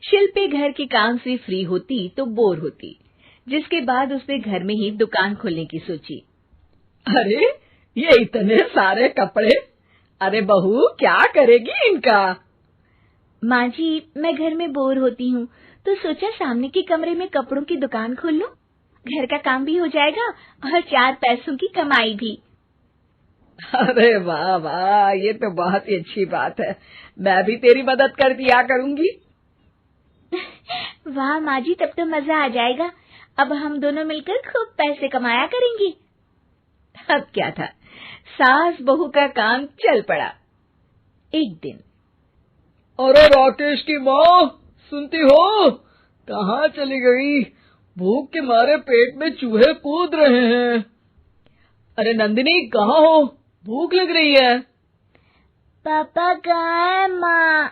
शिल्पी घर के काम से फ्री होती तो बोर होती, जिसके बाद उसने घर में ही दुकान खोलने की सोची। अरे ये इतने सारे कपड़े, अरे बहू क्या करेगी इनका? माँ जी, मैं घर में बोर होती हूँ तो सोचा सामने के कमरे में कपड़ों की दुकान खोल लूं। घर का काम भी हो जाएगा और 4 पैसों की कमाई भी। अरे वाह वाह, ये तो बहुत ही अच्छी बात है। मैं भी तेरी मदद कर दिया करूंगी। वाह माँ जी, तब तो मजा आ जाएगा। अब हम दोनों मिलकर खूब पैसे कमाया करेंगे। अब क्या था, सास बहू का काम चल पड़ा। एक दिन, अरे राकेश की माँ, सुनती हो? कहाँ चली गई? भूख के मारे पेट में चूहे कूद रहे हैं। अरे नंदिनी, कहाँ हो? भूख लग रही है। पापा कहाँ है माँ?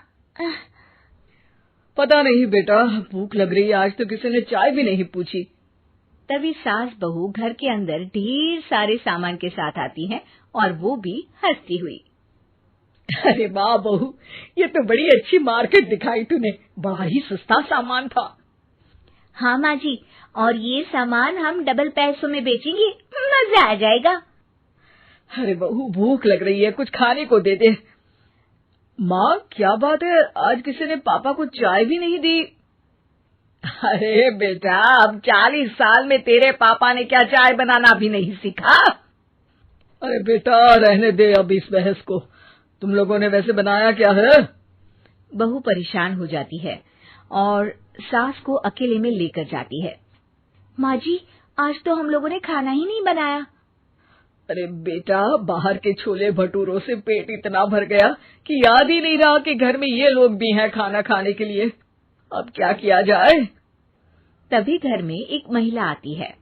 पता नहीं बेटा, भूख लग रही है। आज तो किसी ने चाय भी नहीं पूछी। तभी सास बहू घर के अंदर ढेर सारे सामान के साथ आती हैं और वो भी हंसती हुई। अरे वाह बहू, ये तो बड़ी अच्छी मार्केट दिखाई तूने। बड़ा ही सस्ता सामान था। हाँ माँ जी, और ये सामान हम डबल पैसों में बेचेंगे, मजा आ जाएगा। अरे बहू, भूख लग रही है, कुछ खाने को दे दे। माँ क्या बात है, आज किसी ने पापा को चाय भी नहीं दी? अरे बेटा, अब 40 साल में तेरे पापा ने क्या चाय बनाना भी नहीं सीखा? अरे बेटा रहने दे अब इस बहस को। तुम लोगों ने वैसे बनाया क्या है? बहू परेशान हो जाती है और सास को अकेले में लेकर जाती है। माँ जी, आज तो हम लोगों ने खाना ही नहीं बनाया। अरे बेटा, बाहर के छोले भटूरों से पेट इतना भर गया कि याद ही नहीं रहा कि घर में ये लोग भी हैं खाना खाने के लिए। अब क्या किया जाए? तभी घर में एक महिला आती है।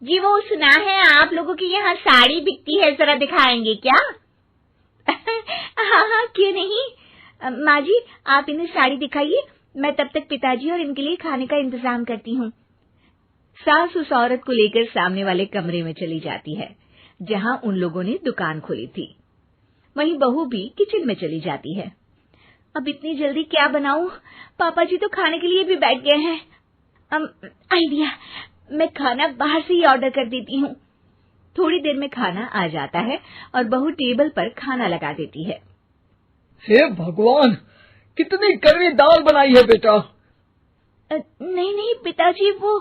जी, वो सुना है आप लोगों की यहाँ साड़ी बिकती है, जरा दिखाएंगे क्या? हाँ हाँ, क्यों नहीं। माँ जी, आप इन्हें साड़ी दिखाइए, मैं तब तक पिताजी और इनके लिए खाने का इंतजाम करती हूँ। सास उस औरत को लेकर सामने वाले कमरे में चली जाती है जहाँ उन लोगों ने दुकान खोली थी। वहीं बहू भी किचन में चली जाती है। अब इतनी जल्दी क्या बनाऊं? पापा जी तो खाने के लिए भी बैठ गए हैं। आइडिया, मैं खाना बाहर से ही ऑर्डर कर देती हूँ। थोड़ी देर में खाना आ जाता है और बहू टेबल पर खाना लगा देती है। हे भगवान, कितनी कड़वी दाल बनाई है बेटा। नहीं नहीं पिताजी, वो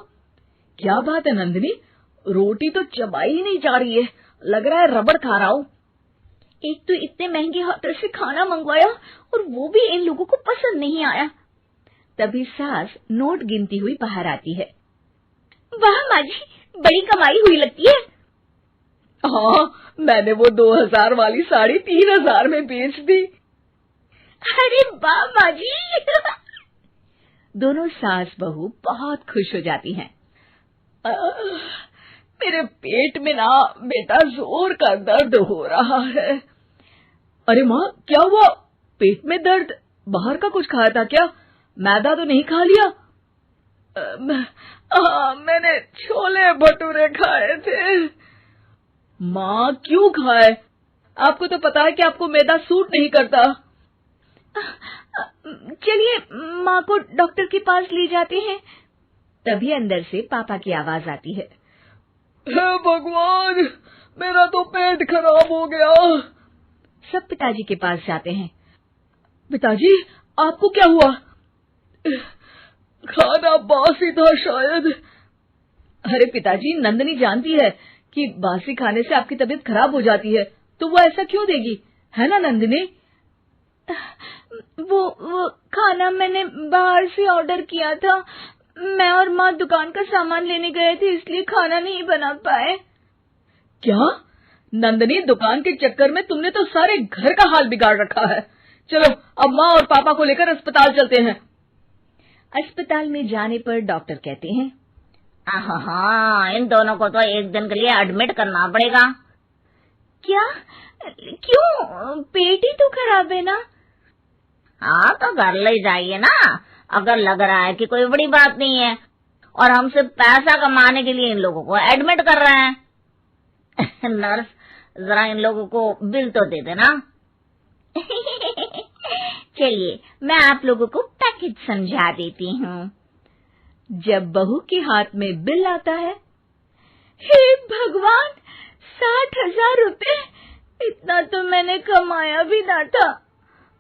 क्या बात है नंदिनी, रोटी तो चबाई ही नहीं जा रही है, लग रहा है रबड़ खा रहा हूँ। एक तो इतने महंगे होटल से खाना मंगवाया और वो भी इन लोगों को पसंद नहीं आया। तभी सास नोट गिनती हुई बाहर आती है। वाह माँ जी, बड़ी कमाई हुई लगती है। हाँ, मैंने वो 2000 वाली साड़ी 3000 में बेच दी। अरे वाह माँ जी। दोनों सास बहू बहुत खुश हो जाती हैं। मेरे पेट में ना बेटा जोर का दर्द हो रहा है। अरे माँ, क्या हुआ? पेट में दर्द? बाहर का कुछ खाया था क्या? मैदा तो नहीं खा लिया? मैंने छोले भटूरे खाए थे। माँ क्यों खाए? आपको तो पता है कि आपको मैदा सूट नहीं करता। चलिए माँ को डॉक्टर के पास ले जाते हैं। तभी अंदर से पापा की आवाज आती है। हे भगवान, मेरा तो पेट खराब हो गया। सब पिताजी के पास जाते हैं। पिताजी, आपको क्या हुआ? खाना बासी था शायद। अरे पिताजी, नंदिनी जानती है कि बासी खाने से आपकी तबीयत खराब हो जाती है, तो वो ऐसा क्यों देगी, है ना नंदिनी? वो खाना मैंने बाहर से ऑर्डर किया था। मैं और माँ दुकान का सामान लेने गए थे, इसलिए खाना नहीं बना पाए। क्या नंदिनी, दुकान के चक्कर में तुमने तो सारे घर का हाल बिगाड़ रखा है। चलो अब माँ और पापा को लेकर अस्पताल चलते हैं। अस्पताल में जाने पर डॉक्टर कहते हैं, हाँ, इन दोनों को तो एक दिन के लिए एडमिट करना पड़ेगा। क्या? क्यों? पेट ही तो खराब है ना। हाँ, तो घर ले जाइए ना, अगर लग रहा है कि कोई बड़ी बात नहीं है और हम सिर्फ पैसा कमाने के लिए इन लोगों को एडमिट कर रहे हैं। नर्स, जरा इन लोगों को बिल तो दे देना। चलिए, मैं आप लोगों को पैक हित समझा देती हूँ। जब बहू के हाथ में बिल आता है, हे भगवान, 60,000 रुपए! इतना तो मैंने कमाया भी ना था।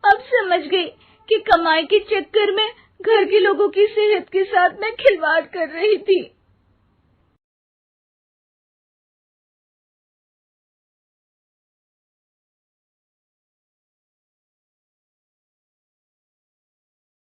अब समझ गई कि कमाई के चक्कर में घर के लोगों की सेहत के साथ मैं खिलवाड़ कर रही थी।